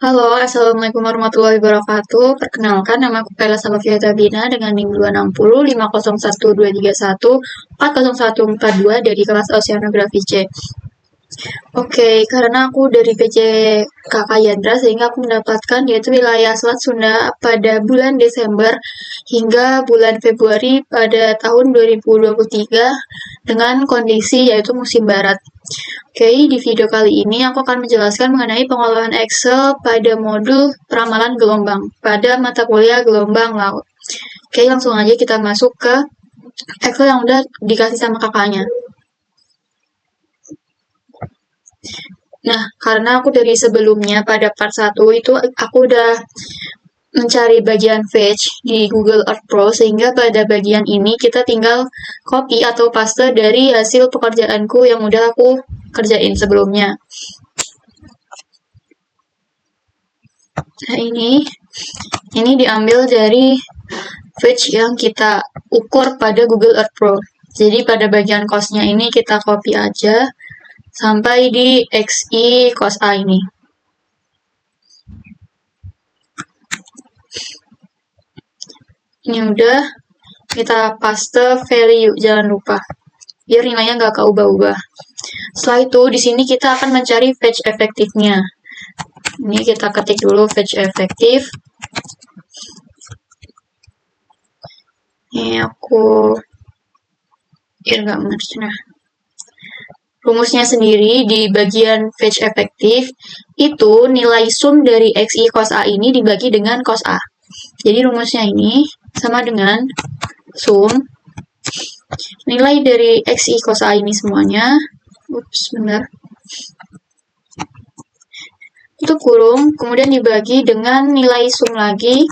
Halo, Assalamualaikum warahmatullahi wabarakatuh. Perkenalkan, nama aku Kayla Salafia Tabina dengan NIM 260 501 231 40142 dari kelas Oceanografi C. Oke, karena aku dari PJ Kakak Yandra sehingga aku mendapatkan yaitu wilayah Selat Sunda pada bulan Desember hingga bulan Februari pada tahun 2023 dengan kondisi yaitu musim barat. Oke, di video kali ini aku akan menjelaskan mengenai pengolahan Excel pada modul peramalan gelombang pada mata kuliah gelombang laut. Oke, langsung aja kita masuk ke Excel yang udah dikasih sama kakaknya. Nah, karena aku dari sebelumnya pada part 1 itu aku udah mencari bagian fetch di Google Earth Pro sehingga pada bagian ini kita tinggal copy atau paste dari hasil pekerjaanku yang udah aku kerjain sebelumnya. Nah, ini diambil dari fetch yang kita ukur pada Google Earth Pro. Jadi pada bagian cost-nya ini kita copy aja sampai di XI cos A ini. Ini udah kita paste value, jangan lupa biar nilainya nggak keubah-ubah. Setelah itu di sini kita akan mencari fetch efektifnya. Ini kita ketik dulu fetch efektif. Ini aku nggak merge. Nah, rumusnya sendiri di bagian fetch efektif itu nilai sum dari XI cos A ini dibagi dengan cos A. Jadi rumusnya ini sama dengan sum nilai dari XI cos A ini semuanya. Benar. Itu kurung, kemudian dibagi dengan nilai sum lagi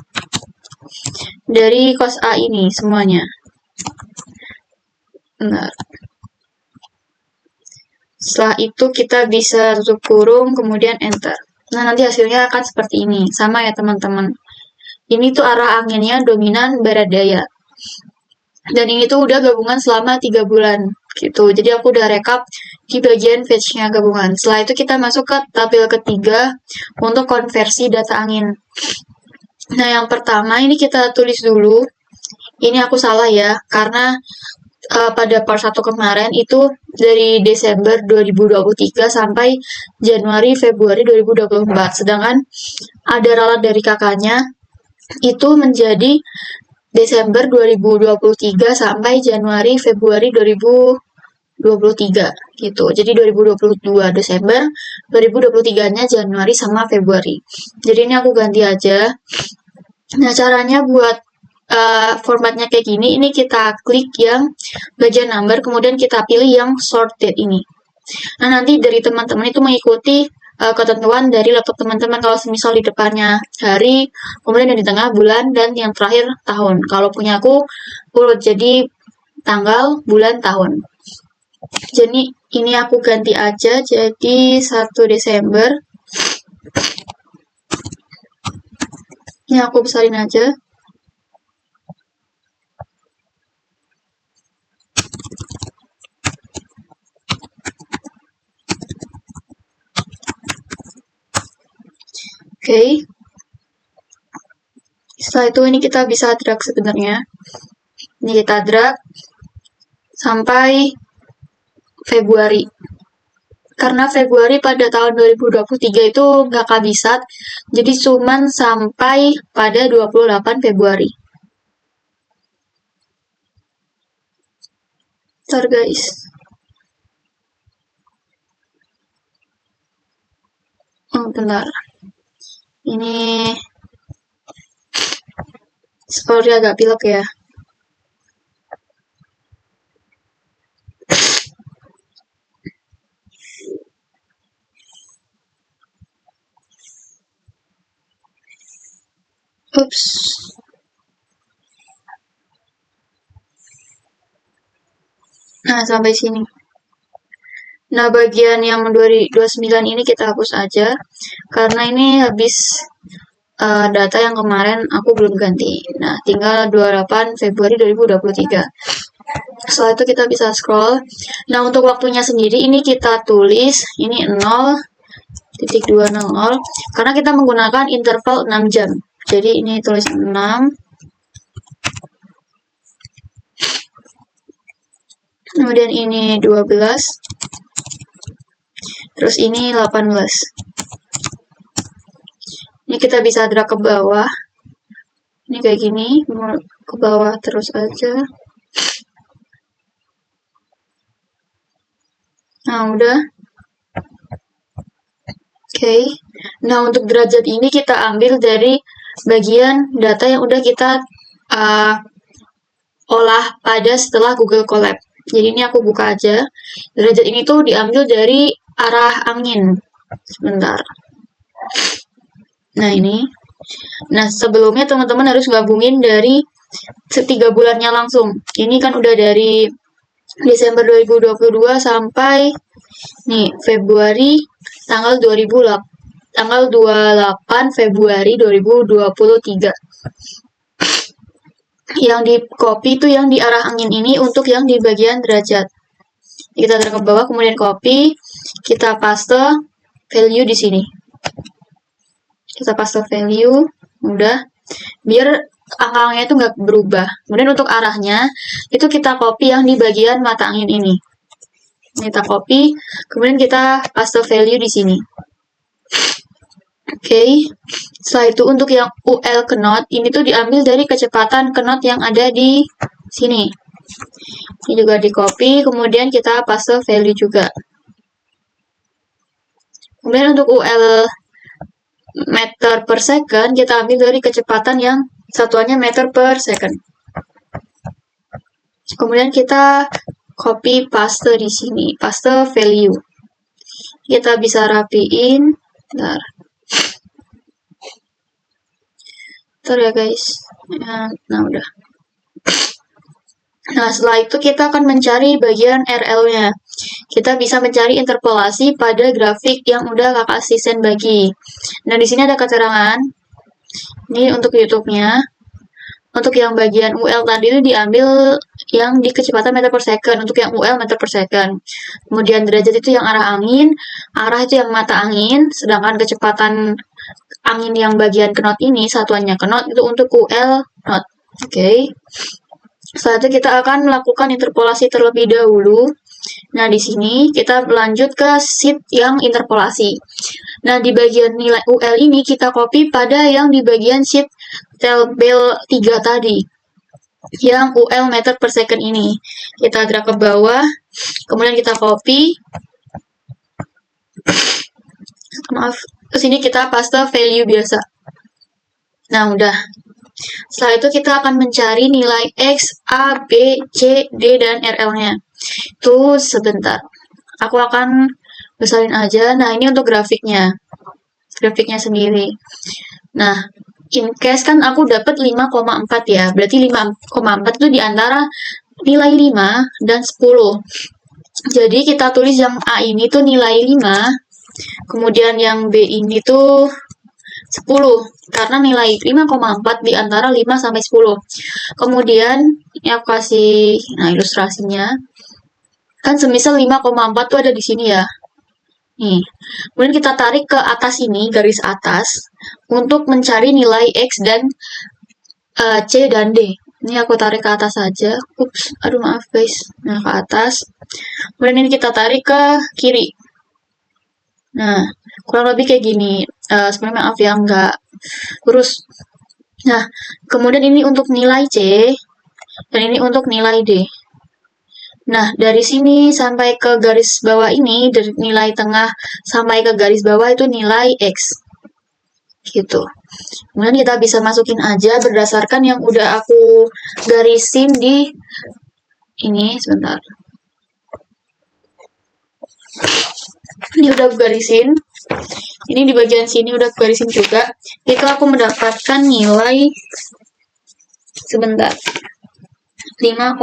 dari cos A ini semuanya. Benar. Setelah itu kita bisa tutup kurung, kemudian enter. Nah, nanti hasilnya akan seperti ini. Sama ya teman-teman. Ini tuh arah anginnya dominan barat daya. Dan ini tuh udah gabungan selama 3 bulan. Gitu. Jadi aku udah rekap di bagian fetch-nya gabungan. Setelah itu kita masuk ke tabel ketiga untuk konversi data angin. Nah, yang pertama ini kita tulis dulu. Ini aku salah ya, karena pada part 1 kemarin itu dari Desember 2023 sampai Januari Februari 2024. Sedangkan ada ralat dari kakaknya itu menjadi Desember 2023 sampai Januari Februari 2023 gitu. Jadi 2022 Desember, 2023-nya Januari sama Februari. Jadi ini aku ganti aja. Nah, caranya buat formatnya kayak gini, ini kita klik yang bagian number, kemudian kita pilih yang sorted ini. Nah, nanti dari teman-teman itu mengikuti ketentuan dari laptop teman-teman. Kalau misal di depannya hari, kemudian yang di tengah bulan, dan yang terakhir tahun. Kalau punya aku urut jadi tanggal, bulan, tahun. Jadi ini aku ganti aja jadi 1 Desember. Ini aku besarin aja. Oke. Setelah itu ini kita bisa drag sebenarnya. Ini kita drag sampai Februari. Karena Februari pada tahun 2023 itu nggak kehabisan, jadi cuman sampai pada 28 Februari. Bentar guys. Bentar. Ini seperti agak pilek ya. Ups. Nah, sampai sini. Nah, bagian yang 29 ini kita hapus aja, karena ini habis data yang kemarin aku belum ganti. Nah, tinggal 28 Februari 2023. Setelah itu kita bisa scroll. Nah, untuk waktunya sendiri ini kita tulis, ini 0, 6,200 karena kita menggunakan interval 6 jam. Jadi ini tulis 6. Kemudian ini 12. Terus ini 18. Ini kita bisa drag ke bawah. Ini kayak gini, ke bawah terus aja. Nah, udah. Oke. Nah, untuk derajat ini kita ambil dari bagian data yang udah kita olah pada setelah Google Colab. Jadi ini aku buka aja. Derajat ini tuh diambil dari arah angin. Sebentar. Nah, ini. Nah, sebelumnya teman-teman harus gabungin dari 3 bulannya langsung. Ini kan udah dari Desember 2022 sampai nih Februari tanggal 28 Februari 2023. Yang di copy itu yang di arah angin ini untuk yang di bagian derajat. Kita tarik ke bawah, kemudian copy, kita paste value di sini. Kita paste value, udah, biar angka-angkanya itu nggak berubah. Kemudian untuk arahnya, itu kita copy yang di bagian mata angin ini. Kita copy, kemudian kita paste value di sini. Oke, setelah itu untuk yang UL knot, ini tuh diambil dari kecepatan knot yang ada di sini. Ini juga di copy, kemudian kita paste value juga. Kemudian untuk UL meter per second, kita ambil dari kecepatan yang satuannya meter per second. Kemudian kita copy paste di sini, paste value. Kita bisa rapiin. Bentar. Bentar ya guys. Nah, udah. Nah, setelah itu kita akan mencari bagian RL-nya. Kita bisa mencari interpolasi pada grafik yang udah kakak asisten bagi. Nah, di sini ada keterangan. Ini untuk YouTube-nya. Untuk yang bagian UL tadi itu diambil yang di kecepatan meter per second. Untuk yang UL meter per second. Kemudian derajat itu yang arah angin. Arah itu yang mata angin. Sedangkan kecepatan angin yang bagian knot ini, satuannya knot, itu untuk UL knot. Oke. Setelah itu kita akan melakukan interpolasi terlebih dahulu. Nah, di sini kita lanjut ke sheet yang interpolasi. Nah, di bagian nilai UL ini kita copy pada yang di bagian sheet tabel 3 tadi. Yang UL meter per second ini. Kita drag ke bawah, kemudian kita copy. Maaf, ke sini kita paste value biasa. Nah, udah. Setelah itu kita akan mencari nilai X, A, B, C, D, dan RL-nya. Itu sebentar. Aku akan besarin aja. Nah, ini untuk grafiknya. Grafiknya sendiri. Nah, in case kan aku dapat 5,4 ya. Berarti 5,4 itu di antara nilai 5 dan 10. Jadi kita tulis yang A ini tuh nilai 5. Kemudian yang B ini tuh 10, karena nilai 5,4 di antara 5 sampai 10. Kemudian, ini aku kasih ilustrasinya. Kan semisal 5,4 tuh ada di sini ya. Nih. Kemudian kita tarik ke atas ini, garis atas, untuk mencari nilai X dan C dan D. Ini aku tarik ke atas saja. Ups, aduh maaf guys. Nah, ke atas. Kemudian ini kita tarik ke kiri. Nah, kurang lebih kayak gini. Sebenarnya maaf ya, nggak lurus. Nah, kemudian ini untuk nilai C, dan ini untuk nilai D. Nah, dari sini sampai ke garis bawah ini, dari nilai tengah sampai ke garis bawah itu nilai X. Gitu. Kemudian kita bisa masukin aja berdasarkan yang udah aku garisin di ini, sebentar. Ini udah aku garisin. Ini di bagian sini udah aku garisin juga. Itu aku mendapatkan nilai sebentar. 5,4.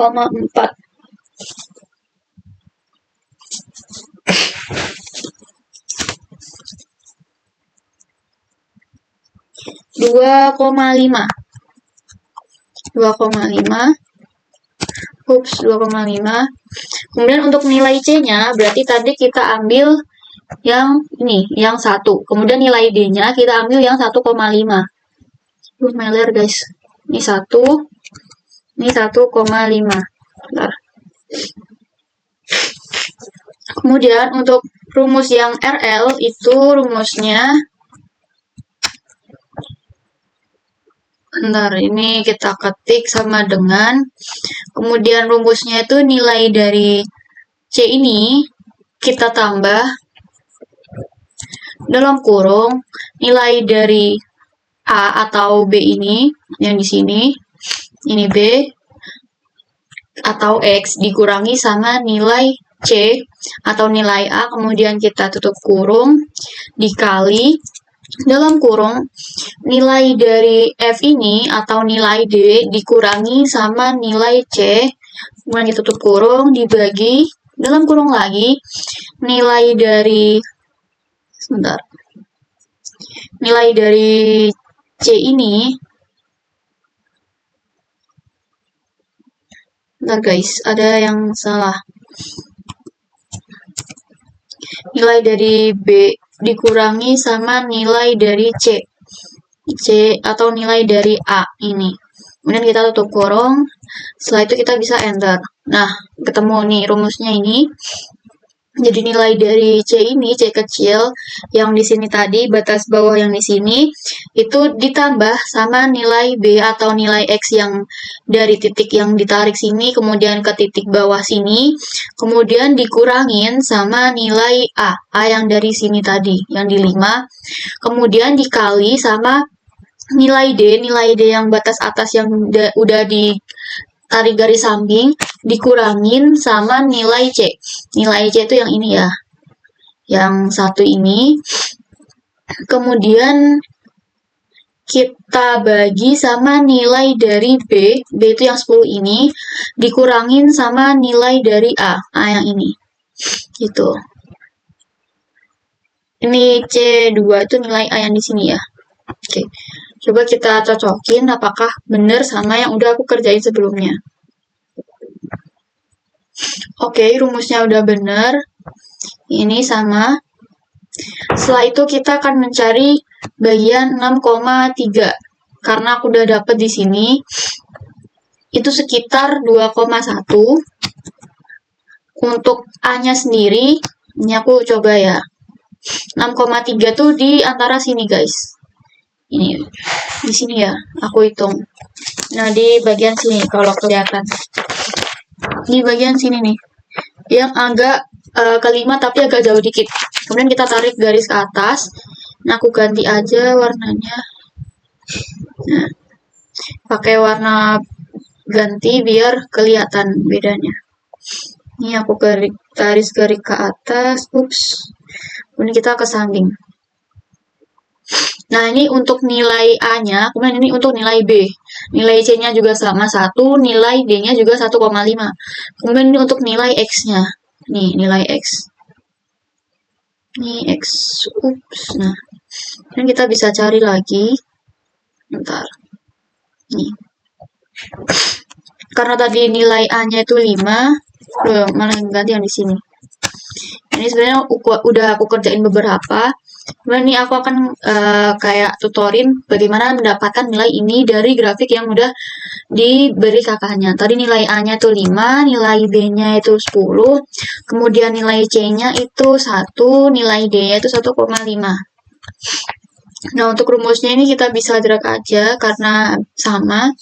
Dua koma lima. 2,5. Kemudian untuk nilai C-nya, berarti tadi kita ambil yang ini, yang 1. Kemudian nilai D-nya kita ambil yang 1,5. Meler guys. Ini 1, ini 1,5. Bentar. Kemudian untuk rumus yang RL itu rumusnya, bentar, ini kita ketik sama dengan, kemudian rumusnya itu nilai dari C ini kita tambah dalam kurung nilai dari A atau B ini, yang di sini, ini B, atau X dikurangi sama nilai C atau nilai A, kemudian kita tutup kurung, dikali dalam kurung nilai dari F ini atau nilai D dikurangi sama nilai C, kemudian kita tutup kurung, dibagi dalam kurung lagi nilai dari, sebentar, nilai dari C ini, bentar guys, ada yang salah. Nilai dari B dikurangi sama nilai dari C atau nilai dari A ini. Kemudian kita tutup kurung, setelah itu kita bisa enter. Nah, ketemu nih rumusnya ini. Jadi nilai dari C ini, C kecil, yang di sini tadi, batas bawah yang di sini, itu ditambah sama nilai B atau nilai X yang dari titik yang ditarik sini, kemudian ke titik bawah sini, kemudian dikurangin sama nilai A yang dari sini tadi, yang di 5, kemudian dikali sama nilai D yang batas atas yang udah ditarik garis samping, dikurangin sama nilai C. Nilai C itu yang ini ya, yang 1 ini. Kemudian kita bagi sama nilai dari B itu yang 10 ini, dikurangin sama nilai dari A yang ini. Gitu. Ini C2 itu nilai A yang di sini ya. Oke. Coba kita cocokin apakah benar sama yang udah aku kerjain sebelumnya. Oke, rumusnya udah benar. Ini sama. Setelah itu kita akan mencari bagian 6,3. Karena aku udah dapet di sini. Itu sekitar 2,1. Untuk A-nya sendiri, ini aku coba ya. 6,3 tuh di antara sini guys. Ini di sini ya, aku hitung. Nah, di bagian sini kalau kelihatan. Di bagian sini nih. Yang agak kelima tapi agak jauh dikit. Kemudian kita tarik garis ke atas. Nah, aku ganti aja warnanya. Nah, pakai warna ganti biar kelihatan bedanya. Ini aku tarik garis ke atas. Ups. Kemudian kita ke samping. Nah, ini untuk nilai A-nya, kemudian ini untuk nilai B. Nilai C-nya juga sama 1, nilai D-nya juga 1,5. Kemudian ini untuk nilai X-nya. Nih, nilai X. Ini X. Ups. Nah, dan kita bisa cari lagi. Bentar. Nih. Karena tadi nilai A-nya itu 5, malah ganti yang di sini. Ini sebenarnya udah aku kerjain beberapa. Kemudian ini aku akan kayak tutorin bagaimana mendapatkan nilai ini dari grafik yang udah diberi kakaknya. Tadi nilai A-nya itu 5, nilai B-nya itu 10, kemudian nilai C-nya itu 1, nilai D-nya itu 1,5. Nah, untuk rumusnya ini kita bisa drag aja karena sama.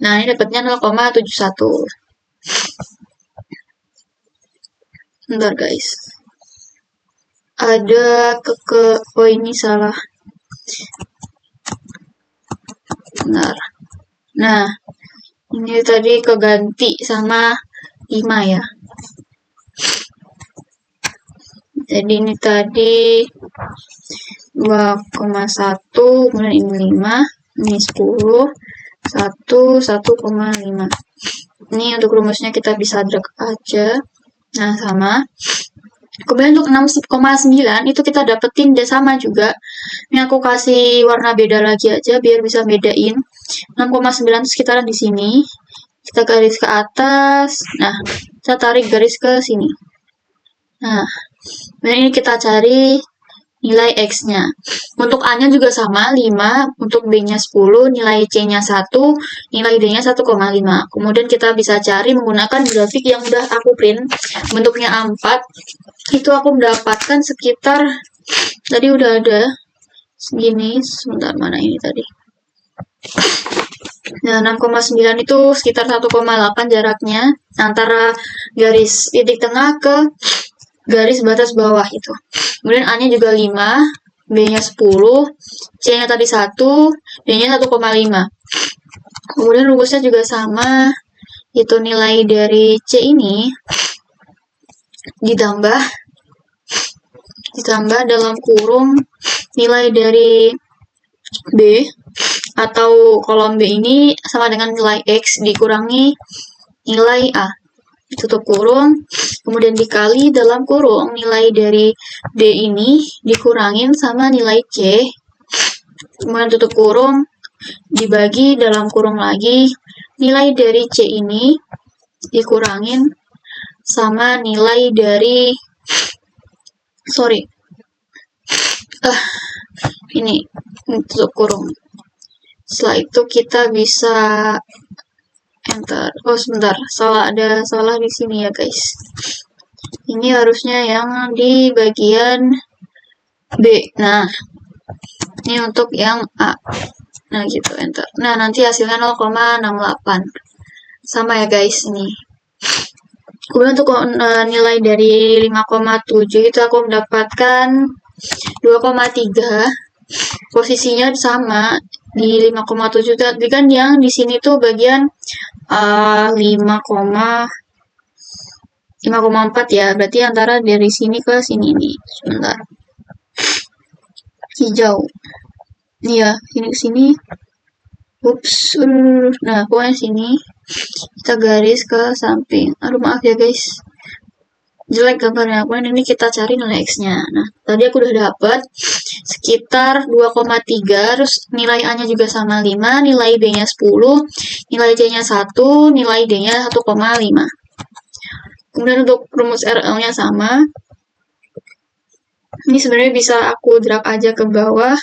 Nah, ini dapatnya 0,71. Bentar guys. Ada oh ini salah. Benar. Nah, ini tadi keganti sama 5 ya. Jadi ini tadi 2,1, kemudian ini 5, ini 10, 1,5. Ini untuk rumusnya kita bisa drag aja. Nah, sama. Kemudian untuk 6,9 itu kita dapetin sama juga. Ini aku kasih warna beda lagi aja biar bisa bedain. 6,9 itu sekitaran di sini. Kita garis ke atas. Nah, kita tarik garis ke sini. Nah, Dan ini kita cari nilai X-nya. Untuk A-nya juga sama, 5, untuk B-nya 10, nilai C-nya 1, nilai D-nya 1,5. Kemudian kita bisa cari menggunakan grafik yang udah aku print, bentuknya A4. Itu aku mendapatkan sekitar, tadi udah ada segini, sebentar mana ini tadi. Nah, 6,9 itu sekitar 1,8 jaraknya antara garis titik tengah ke garis batas bawah itu. Kemudian A-nya juga 5, B-nya 10, C-nya tadi 1, D-nya 1,5. Kemudian rumusnya juga sama, itu nilai dari C ini ditambah dalam kurung nilai dari B, atau kolom B ini sama dengan nilai X dikurangi nilai A, tutup kurung, kemudian dikali dalam kurung nilai dari D ini dikurangin sama nilai C, kemudian tutup kurung, dibagi dalam kurung lagi, nilai dari C ini dikurangin sama nilai dari, ini tutup kurung. Setelah itu kita bisa enter. Oh sebentar, ada salah di sini ya guys. Ini harusnya yang di bagian B. Nah, ini untuk yang A. Nah gitu, enter. Nah nanti hasilnya 0,68. Sama ya guys ini. Kemudian untuk nilai dari 5,7 itu aku mendapatkan 2,3. Posisinya sama di 5,7, tapi kan yang di sini tuh bagian 5,4 ya, berarti antara dari sini ke sini nih. Sebentar, hijau nih ya, ini ke sini. Ups, nah pokoknya sini kita garis ke samping. Aduh maaf ya guys, jelek gambarnya. Kemudian ini kita cari nilai X-nya. Nah, tadi aku udah dapat sekitar 2,3, terus nilai A-nya juga sama 5, nilai B-nya 10, nilai C-nya 1, nilai D-nya 1,5. Kemudian untuk rumus RL-nya sama. Ini sebenarnya bisa aku drag aja ke bawah,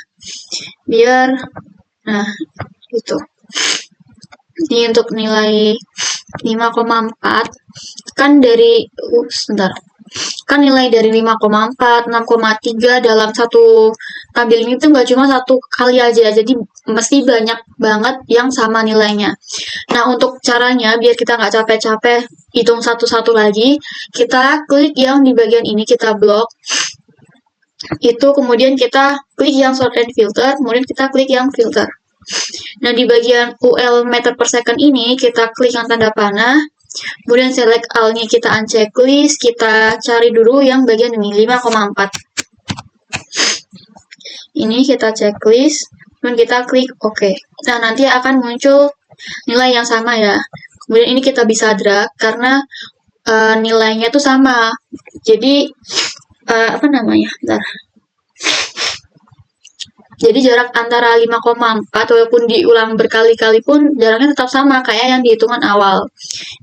biar, nah, gitu. Ini untuk nilai 5,4 kan dari kan nilai dari 5,4, 6,3 dalam satu tabel ini tuh nggak cuma satu kali aja, jadi mesti banyak banget yang sama nilainya. Nah untuk caranya biar kita nggak capek-capek hitung satu-satu lagi, kita klik yang di bagian ini, kita blok itu, kemudian kita klik yang sort and filter, kemudian kita klik yang filter. Nah, di bagian UL meter per second ini, kita klik yang tanda panah, kemudian select all-nya kita uncheck list, kita cari dulu yang bagian ini, 5,4. Ini kita checklist, kemudian kita klik OK. Nah, nanti akan muncul nilai yang sama ya. Kemudian ini kita bisa drag, karena nilainya tuh sama. Jadi, Jadi jarak antara 5,4 walaupun diulang berkali-kali pun jaraknya tetap sama kayak yang di hitungan awal.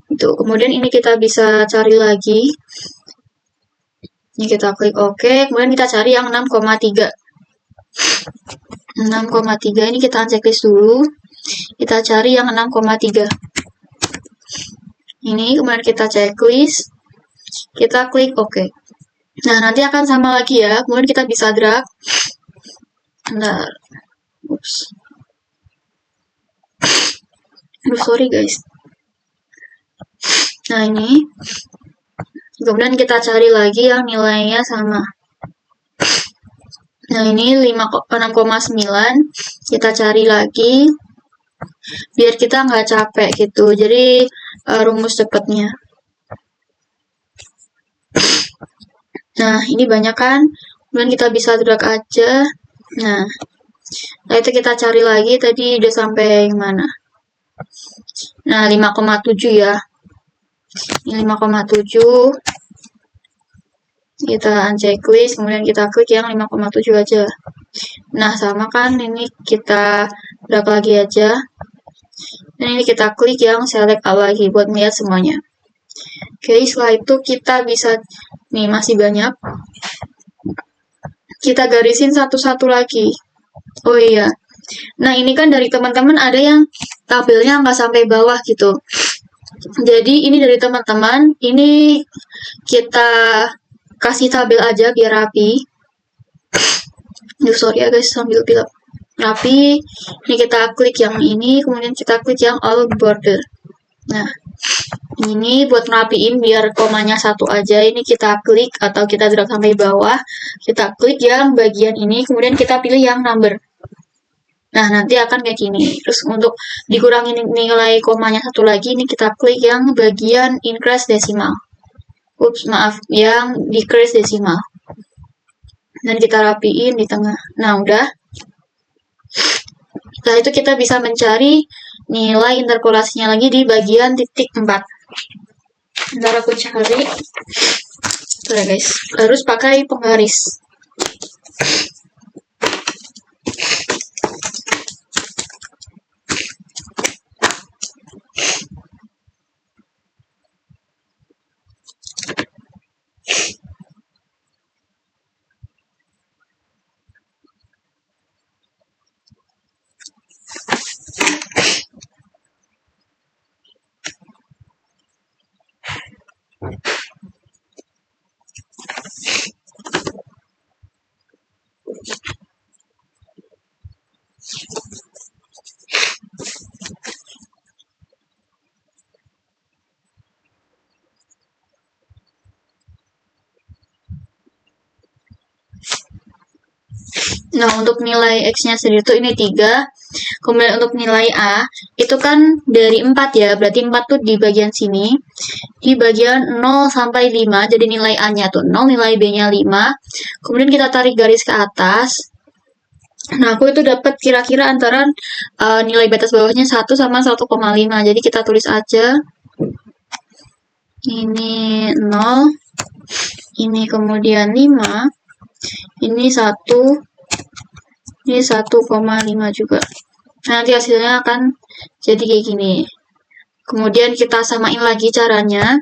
Itu. Kemudian ini kita bisa cari lagi. Ini kita klik OK, kemudian kita cari yang 6,3. 6,3 ini kita checklist dulu. Kita cari yang 6,3. Ini kemudian kita checklist. Kita klik OK. Nah, nanti akan sama lagi ya. Kemudian kita bisa drag. Bentar. Ups. Sorry guys. Nah, ini. Kemudian kita cari lagi yang nilainya sama. Nah, ini 6,9. Kita cari lagi. Biar kita nggak capek gitu. Jadi, rumus cepatnya. Nah, ini banyak kan. Kemudian kita bisa drag aja. Nah, itu kita cari lagi, tadi udah sampai mana? Nah, 5,7 ya. Ini 5,7. Kita uncheck list, kemudian kita klik yang 5,7 aja. Nah, sama kan, ini kita drag lagi aja. Dan ini kita klik yang select all lagi buat melihat semuanya. Oke, setelah itu kita bisa, nih masih banyak, kita garisin satu-satu lagi. Oh iya, nah ini kan dari teman-teman ada yang tabelnya nggak sampai bawah gitu. Jadi ini dari teman-teman, ini kita kasih tabel aja biar rapi. Sorry ya guys, sambil pilih rapi. Ini kita klik yang ini, kemudian kita klik yang all border. Nah, ini buat ngerapiin biar komanya satu aja. Ini kita klik atau kita drag sampai bawah. Kita klik yang bagian ini, kemudian kita pilih yang number. Nah, nanti akan kayak gini. Terus untuk dikurangin nilai komanya satu lagi, ini kita klik yang bagian increase decimal. Ups, maaf, yang decrease decimal. Dan kita rapiin di tengah. Nah, udah. Setelah itu kita bisa mencari nilai interpolasinya lagi di bagian titik 4. Ntar aku cari. Sorry guys, harus pakai penggaris. Nah, untuk nilai X-nya sendiri tuh ini 3. Kemudian untuk nilai A, itu kan dari 4 ya, berarti 4 tuh di bagian sini. Di bagian 0 sampai 5, jadi nilai A-nya tuh 0, nilai B-nya 5. Kemudian kita tarik garis ke atas. Nah, aku itu dapat kira-kira antara nilai batas bawahnya 1 sama 1,5. Jadi kita tulis aja. Ini 0, ini kemudian 5, ini 1, ini 1,5 juga. Nah, nanti hasilnya akan jadi kayak gini. Kemudian kita samain lagi caranya.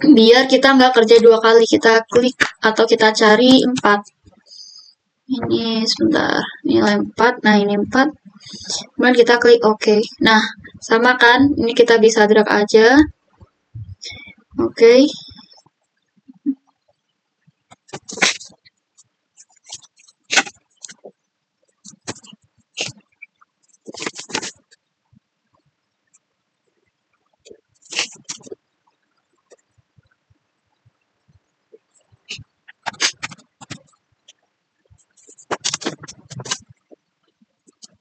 Biar kita nggak kerja 2 kali. Kita klik atau kita cari 4. Ini sebentar. Nilai 4. Nah, ini 4. Kemudian kita klik OK. Nah, sama kan? Ini kita bisa drag aja. Oke.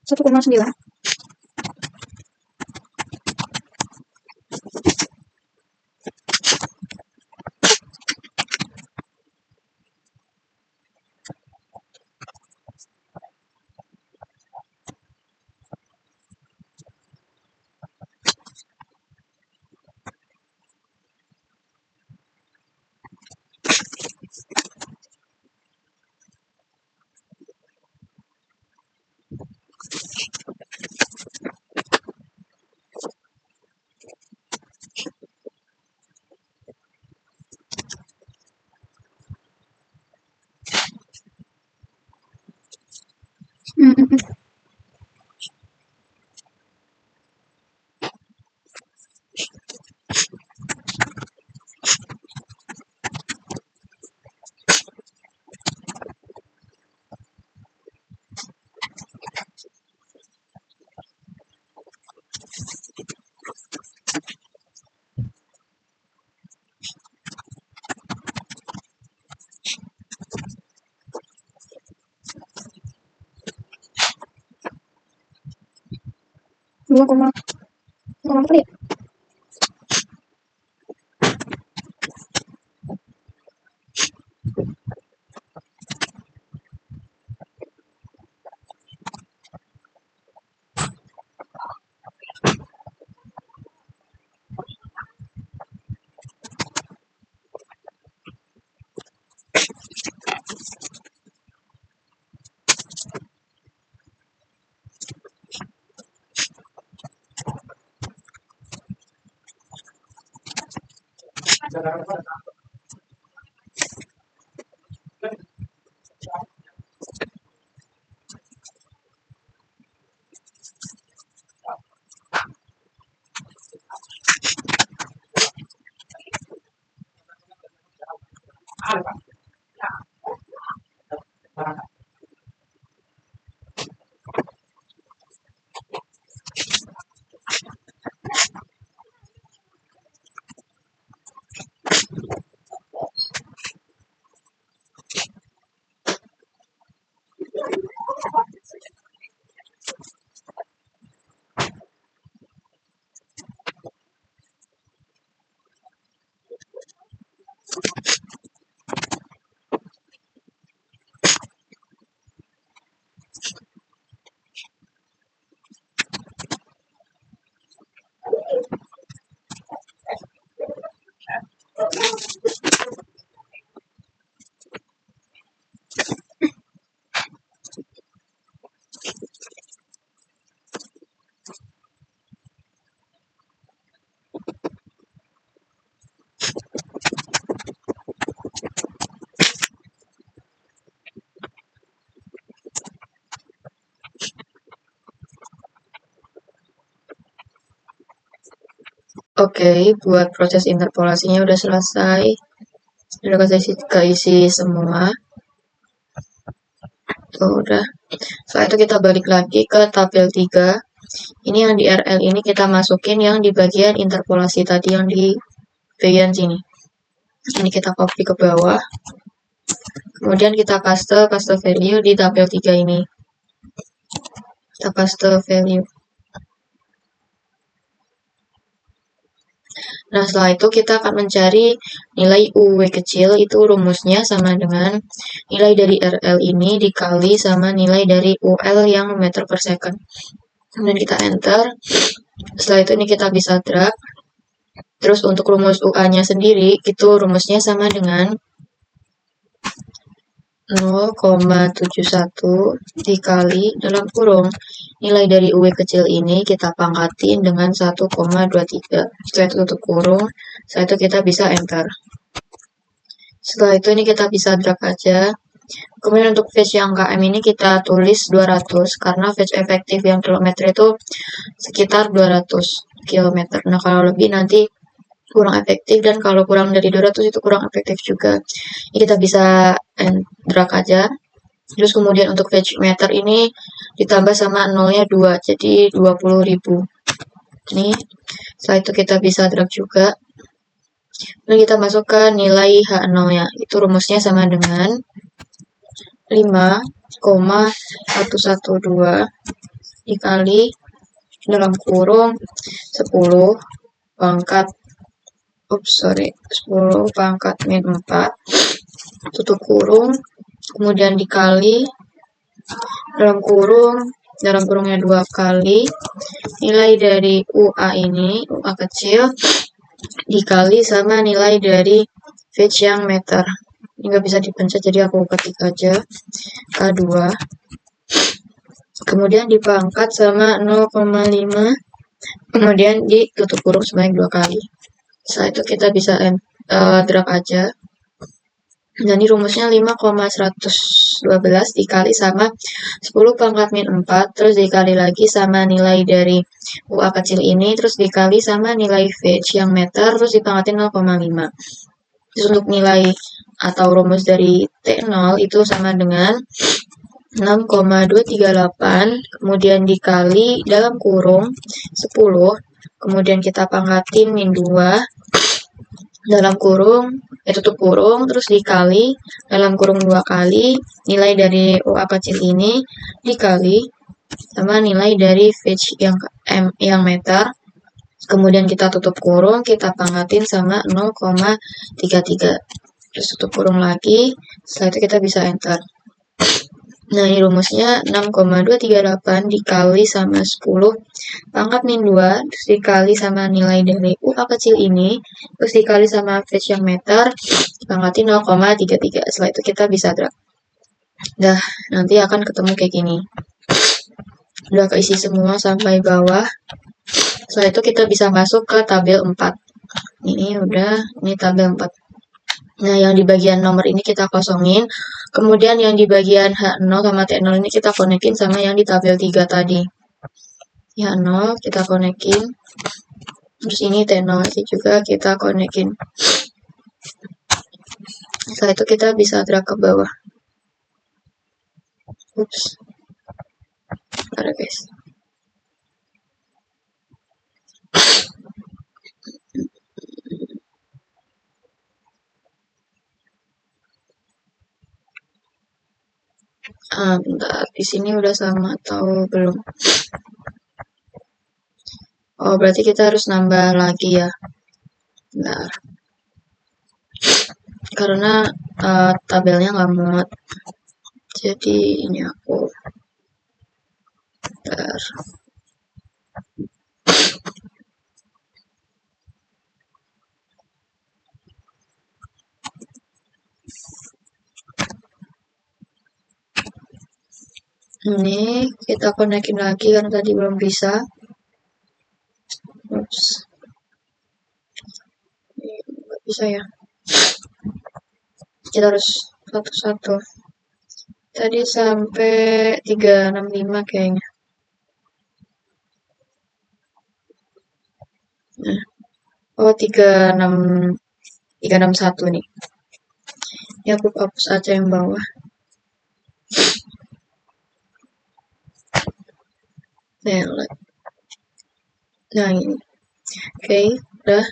Satu koma 9. Dua koma kali ya? Oke, buat proses interpolasinya udah selesai. Udah keisi semua. Tuh udah. Setelah itu kita balik lagi ke tabel 3. Ini yang di RL ini kita masukin yang di bagian interpolasi tadi yang di bagian sini. Ini kita copy ke bawah. Kemudian kita paste value di tabel 3 ini. Kita paste value. Nah, setelah itu kita akan mencari nilai UW kecil, itu rumusnya sama dengan nilai dari RL ini dikali sama nilai dari UL yang meter per second. Kemudian kita enter. Setelah itu ini kita bisa drag. Terus untuk rumus UA-nya sendiri, itu rumusnya sama dengan 0,71 dikali dalam kurung nilai dari UW kecil ini kita pangkatin dengan 1,23. Setelah itu tutup kurung, setelah itu kita bisa enter. Setelah itu ini kita bisa drag aja. Kemudian untuk fetch yang KM ini kita tulis 200 karena fetch efektif yang kilometer itu sekitar 200 km. Nah, kalau lebih nanti kurang efektif, dan kalau kurang dari 200 itu kurang efektif juga. Ini kita bisa drag aja. Terus kemudian untuk fetch meter ini ditambah sama nolnya 2, jadi 20.000. Ini setelah itu kita bisa drag juga. Lalu kita masukkan nilai H0-nya. Itu rumusnya sama dengan 5,112 dikali dalam kurung 10 pangkat 10 pangkat min 4 tutup kurung, kemudian dikali dalam kurungnya 2 kali nilai dari UA ini, UA kecil, dikali sama nilai dari fetch yang meter. Ini nggak bisa dipencet, jadi aku ketik aja K2. Kemudian dipangkat sama 0,5, kemudian ditutup kurung sebanyak 2 kali. Setelah itu kita bisa drag aja. Jadi rumusnya 5,112 dikali sama 10 pangkat min 4, terus dikali lagi sama nilai dari UA kecil ini, terus dikali sama nilai fetch yang meter, terus dipangkatin 0,5. Terus untuk nilai atau rumus dari T0 itu sama dengan 6,238, kemudian dikali dalam kurung 10, kemudian kita pangkatin min 2, dalam kurung, tutup kurung, terus dikali dalam kurung 2 kali nilai dari UA kecil ini dikali sama nilai dari fetch yang meter, kemudian kita tutup kurung, kita pangkatin sama 0,33, terus tutup kurung lagi. Setelah itu kita bisa enter. Nah, ini rumusnya 6,238 dikali sama 10 pangkat min 2, terus dikali sama nilai dari UA kecil ini, terus dikali sama fetch yang meter, dipangkatin 0,33. Setelah itu kita bisa drag. Nah, nanti akan ketemu kayak gini. Udah keisi semua sampai bawah. Setelah itu kita bisa masuk ke tabel 4. Ini udah, ini tabel 4. Nah, yang di bagian nomor ini kita kosongin. Kemudian yang di bagian H0 sama T0 ini kita konekin sama yang di tabel 3 tadi. H0 kita konekin. Terus ini T0 juga kita konekin. Setelah itu kita bisa drag ke bawah. Ups. Ada guys. Bentar, di sini udah sama atau belum? Oh, berarti kita harus nambah lagi ya. Bentar. Karena tabelnya nggak muat. Jadi ini aku. Bentar. Ini kita konekin lagi karena tadi belum bisa. Ups. Ini nggak bisa ya. Kita harus satu-satu. Tadi sampai 365 kayaknya. Nah. Oh, 361 nih. Ya, aku hapus aja yang bawah. Nah, ini. Oke, udah.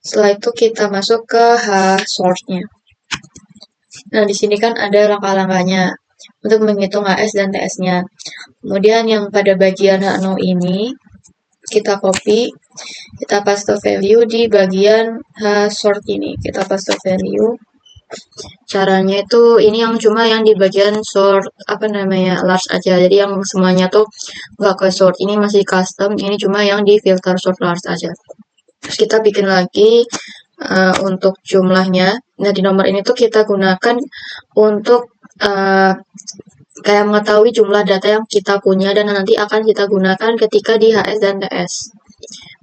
Setelah itu kita masuk ke H-source-nya. Nah, di sini kan ada langkah-langkahnya untuk menghitung HS dan TS-nya. Kemudian yang pada bagian H0 ini, kita copy, kita paste value di bagian H-sort ini. Kita paste value. Caranya itu, ini yang cuma yang di bagian sort, large aja. Jadi yang semuanya tuh nggak ke sort. Ini masih custom, ini cuma yang di filter sort large aja. Terus kita bikin lagi untuk jumlahnya. Nah, di nomor ini tuh kita gunakan untuk kayak mengetahui jumlah data yang kita punya dan nanti akan kita gunakan ketika di HS dan TS.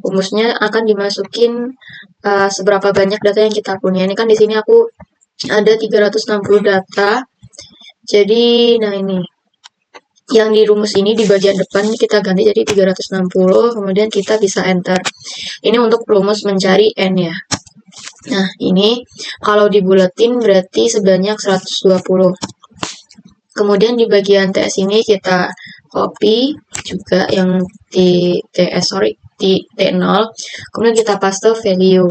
Rumusnya akan dimasukin seberapa banyak data yang kita punya. Ini kan di sini aku ada 360 data. Jadi, nah ini. Yang di rumus ini di bagian depan kita ganti jadi 360, kemudian kita bisa enter. Ini untuk rumus mencari N ya. Nah, ini kalau dibulatin berarti sebanyak 120. Kemudian di bagian TS ini kita copy juga yang di T0, kemudian kita paste value.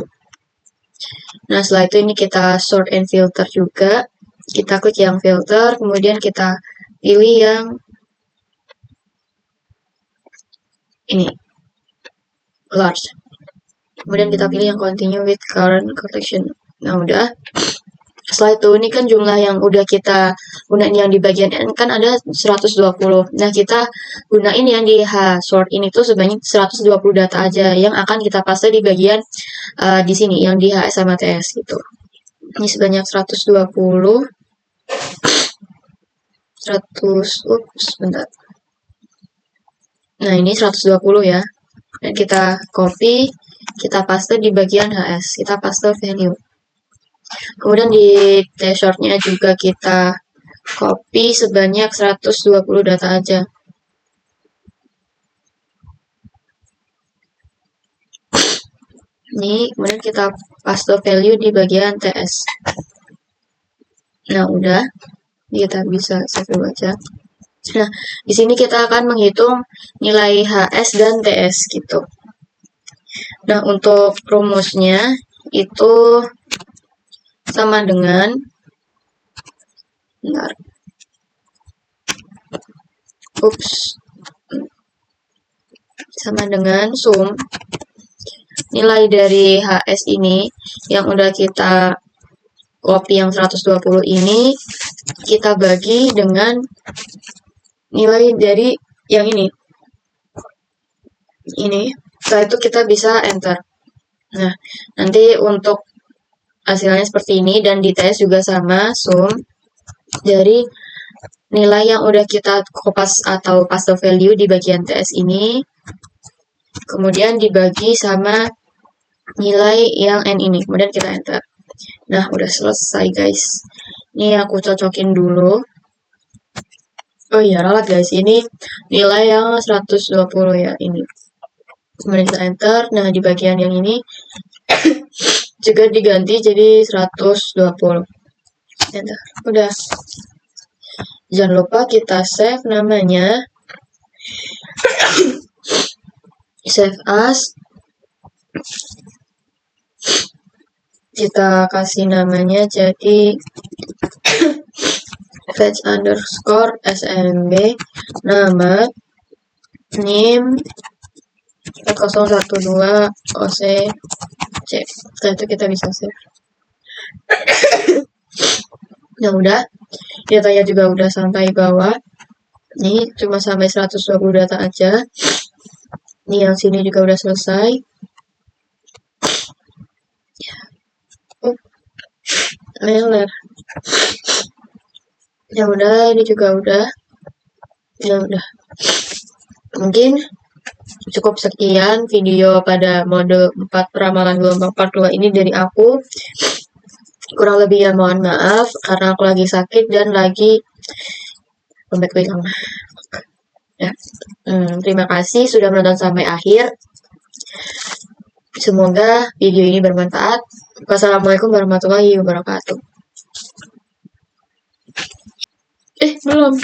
Nah, setelah itu ini kita sort and filter juga. Kita klik yang filter, kemudian kita pilih yang ini, large. Kemudian kita pilih yang continue with current collection. Nah, udah. Setelah itu, ini kan jumlah yang udah kita gunain yang di bagian N kan ada 120. Nah, kita gunain yang di H-sort ini tuh sebanyak 120 data aja yang akan kita paste di bagian di sini, yang di HS sama TS gitu. Ini sebanyak 120. Bentar. Nah, ini 120 ya. Dan kita copy, kita paste di bagian HS. Kita paste value. Kemudian di T-short-nya juga kita copy sebanyak 120 data aja. Ini kemudian kita paste value di bagian TS. Nah, udah. Kita bisa save aja. Nah, di sini kita akan menghitung nilai HS dan TS gitu. Nah, untuk rumusnya itu sama dengan sama dengan sum nilai dari HS ini yang udah kita copy yang 120 ini kita bagi dengan nilai dari yang ini. Setelah itu kita bisa enter. Nah, nanti untuk hasilnya seperti ini dan di tes juga sama, sum dari nilai yang udah kita kopas atau paste value di bagian TS ini, kemudian dibagi sama nilai yang N ini, kemudian kita enter. Nah, udah selesai guys. Ini aku cocokin dulu. Oh iya, ralat guys, ini nilai yang 120 ya, ini. Kemudian kita enter. Nah, di bagian yang ini juga diganti jadi 120. Enter. Udah. Jangan lupa kita save namanya. Save as. Kita kasih namanya jadi fetch underscore smb, nama nim 012 occ. Setelah itu kita bisa save. Nah, udah datanya juga udah sampai bawah. Ini cuma sampai 120 data aja. Ini yang sini juga udah selesai. Meler. Ya udah, ini juga udah. Ya udah. Mungkin cukup sekian video pada mode 4 peramalan gelombang part 2 ini dari aku. Kurang lebih ya mohon maaf karena aku lagi sakit dan lagi background. Ya. Terima kasih sudah menonton sampai akhir. Semoga video ini bermanfaat. Wassalamualaikum warahmatullahi wabarakatuh. Belum.